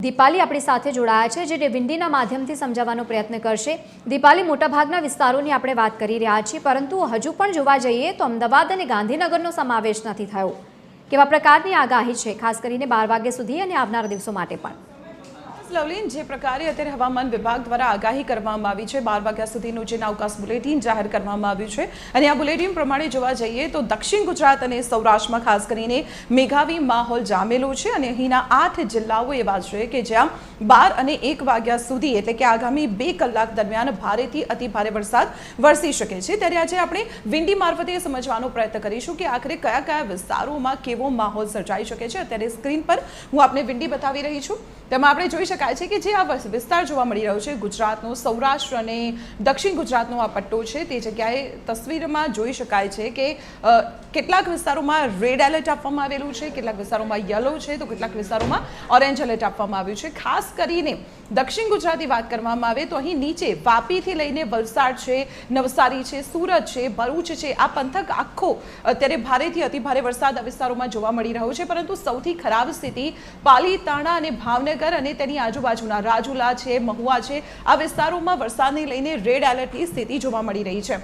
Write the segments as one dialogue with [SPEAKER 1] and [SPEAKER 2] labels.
[SPEAKER 1] દીપાલી આપણી સાથે જોડાયા છે જે વિંડીના માધ્યમથી સમજાવવાનો પ્રયત્ન કરશે। દીપાલી, મોટાભાગના વિસ્તારોની આપણે વાત કરી રહ્યા છીએ, પરંતુ હજુ પણ જોવા જઈએ તો અમદાવાદ અને ગાંધીનગરનો સમાવેશ નથી થયો। કેવા પ્રકારની આગાહી છે, ખાસ કરીને 12 વાગ્યા સુધી અને આવનારા દિવસો માટે પણ?
[SPEAKER 2] લવલીન, જે પ્રકારે અત્યારે હવામાન વિભાગ દ્વારા આગાહી કરવામાં આવી છે, 12 વાગ્યા સુધીનું જે અવકાશ બુલેટિન જાહેર કરવામાં આવ્યું છે અને આ બુલેટિન પ્રમાણે જોવા જઈએ તો દક્ષિણ ગુજરાત અને સૌરાષ્ટ્રમાં ખાસ કરીને મેઘાવી માહોલ જામેલો છે અને અહીંના 8 જિલ્લાઓ એવા છે કે જ્યાં 12 અને 1 વાગ્યા સુધી એટલે કે આગામી 2 કલાક દરમિયાન ભારેથી અતિ ભારે વરસાદ વરસી શકે છે। ત્યારે આજે આપણે વિંડી મારફતે સમજવાનો પ્રયત્ન કરીશું કે આખરે કયા કયા વિસ્તારોમાં કેવો માહોલ સર્જાઈ શકે છે। અત્યારે સ્ક્રીન પર હું આપને વિંડી બતાવી રહી છું, તેમાં આપણે જોઈ છે કે જે આ વિસ્તાર જોવા મળી રહ્યો છે ગુજરાતનો સૌરાષ્ટ્ર અને દક્ષિણ ગુજરાતનો આ પટ્ટો છે, તે જગ્યાએ તસવીરમાં જોઈ શકાય છે કે કેટલાક વિસ્તારોમાં રેડ એલર્ટ આપવામાં આવેલું છે, કેટલાક વિસ્તારોમાં યલો છે તો કેટલાક વિસ્તારોમાં ઓરેન્જ એલર્ટ આપવામાં આવ્યું છે। ખાસ કરીને દક્ષિણ ગુજરાતની વાત કરવામાં આવે તો અહીં નીચે વાપીથી લઈને વલસાડ છે, નવસારી છે, સુરત છે, ભરૂચ છે, આ પંથક આખો અત્યારે ભારેથી અતિ ભારે વરસાદ આ વિસ્તારોમાં જોવા મળી રહ્યો છે। પરંતુ સૌથી ખરાબ સ્થિતિ પાલીતાણા અને ભાવનગર અને તેની આજુબાજુના રાજુલા છે, મહુવા છે, આ વિસ્તારોમાં વરસાદને લઈને રેડ એલર્ટની સ્થિતિ જોવા મળી રહી છે।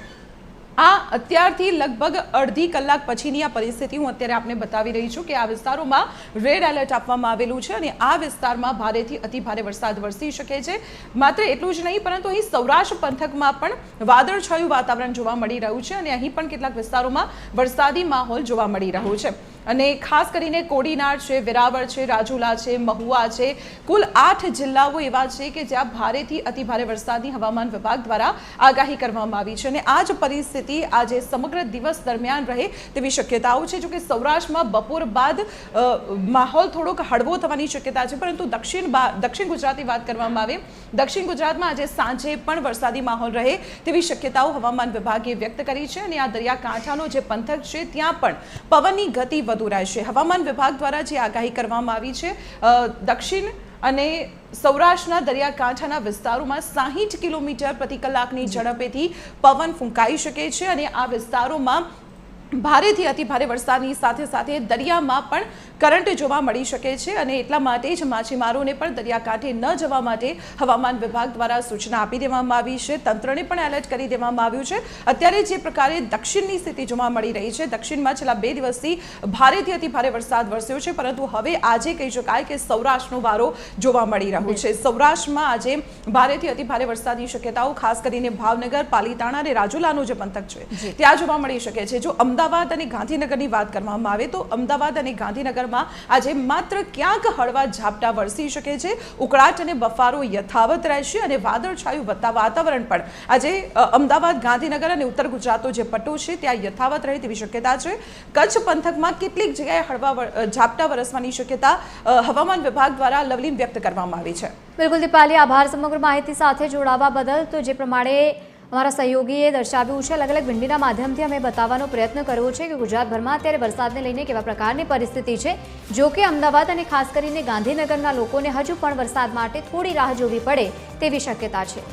[SPEAKER 2] આ અત્યારથી લગભગ અડધી કલાક પછીની આ પરિસ્થિતિ હું અત્યારે આપને બતાવી રહી છું કે આ વિસ્તારોમાં રેડ એલર્ટ આપવામાં આવેલું છે અને આ વિસ્તારમાં ભારેથી અતિ ભારે વરસાદ વરસી શકે છે। માત્ર એટલું જ નહીં, પરંતુ અહીં સૌરાષ્ટ્ર પંથકમાં પણ વાદળછાયું વાતાવરણ જોવા મળી રહ્યું છે અને અહીં પણ કેટલાક વિસ્તારોમાં વરસાદી માહોલ જોવા મળી રહ્યો છે અને ખાસ કરીને કોડીનાર છે, વેરાવળ છે, રાજુલા છે, મહુવા છે, કુલ 8 જિલ્લાઓ એવા છે કે જ્યાં ભારેથી અતિ ભારે વરસાદની હવામાન વિભાગ દ્વારા આગાહી કરવામાં આવી છે અને આ જ પરિસ્થિતિ આજે સમગ્ર દિવસ દરમિયાન રહે તેવી શક્યતાઓ છે। જો કે સૌરાષ્ટ્રમાં બપોર બાદ માહોલ થોડોક હળવો થવાની શક્યતા છે, પરંતુ દક્ષિણ ગુજરાતની વાત કરવામાં આવે, દક્ષિણ ગુજરાતમાં આજે સાંજે પણ વરસાદી માહોલ રહે તેવી શક્યતાઓ હવામાન વિભાગે વ્યક્ત કરી છે અને આ દરિયાકાંઠાનો જે પંથક છે ત્યાં પણ પવનની ગતિ વધુ રહેશે। હવામાન વિભાગ દ્વારા જે આગાહી કરવામાં આવી છે, દક્ષિણ અને સૌરાષ્ટ્રના દરિયાકાંઠાના વિસ્તારોમાં 60 કિલોમીટર પ્રતિ કલાકની ઝડપેથી પવન ફૂંકાઈ શકે છે અને આ વિસ્તારોમાં ભારેથી અતિ ભારે વરસાદની સાથે સાથે દરિયામાં પણ કરંટ જોવા મળી શકે છે અને એટલા માટે જ માછીમારોને પણ દરિયાકાંઠે ન જવા માટે હવામાન વિભાગ દ્વારા સૂચના આપી દેવામાં આવી છે, તંત્રને પણ એલર્ટ કરી દેવામાં આવ્યું છે। અત્યારે જે પ્રકારે દક્ષિણની સ્થિતિ જોવા મળી રહી છે, દક્ષિણમાં છેલ્લા 2 દિવસથી ભારેથી અતિ ભારે વરસાદ વરસ્યો છે, પરંતુ હવે આજે કહી શકાય કે સૌરાષ્ટ્રનો વારો જોવા મળી રહ્યો છે। સૌરાષ્ટ્રમાં આજે ભારેથી અતિ ભારે વરસાદની શક્યતાઓ ખાસ કરીને ભાવનગર, પાલીતાણા અને રાજુલાનો જે પંથક છે ત્યાં જોવા મળી શકે છે। જો અમદાવાદ અને ગાંધીનગરની વાત કરવામાં આવે તો અમદાવાદ અને ગાંધીનગરમાં આજે માત્ર ક્યાંક હળવા ઝાપટા વરસી શકે છે, ઉકળાટ અને બફારો યથાવત રહેશે અને વાદળછાયું વાતાવરણ પણ આજે અમદાવાદ, ગાંધીનગર અને ઉત્તર ગુજરાતનો જે પટ્ટો છે ત્યાં યથાવત રહે તેવી શક્યતા છે। કચ્છ પંથકમાં કેટલીક જગ્યાએ હળવા ઝાપટા વરસવાની શક્યતા હવામાન વિભાગ દ્વારા લવલીન વ્યક્ત કરવામાં આવી છે।
[SPEAKER 1] બિલકુલ દીપાલી, આભાર સમગ્ર માહિતી સાથે જોડાવા બદલ। તો જે પ્રમાણે અમારા સહયોગીએ દર્શાવ્યું છે, અલગ અલગ વિંડીના માધ્યમથી અમે બતાવવાનો પ્રયત્ન કર્યો છે કે ગુજરાતભરમાં અત્યારે વરસાદને લઈને કેવા પ્રકારની પરિસ્થિતિ છે। જો કે અમદાવાદ અને ખાસ કરીને ગાંધીનગરના લોકોને હજુ પણ વરસાદ માટે થોડી રાહ જોવી પડે તેવી શક્યતા છે।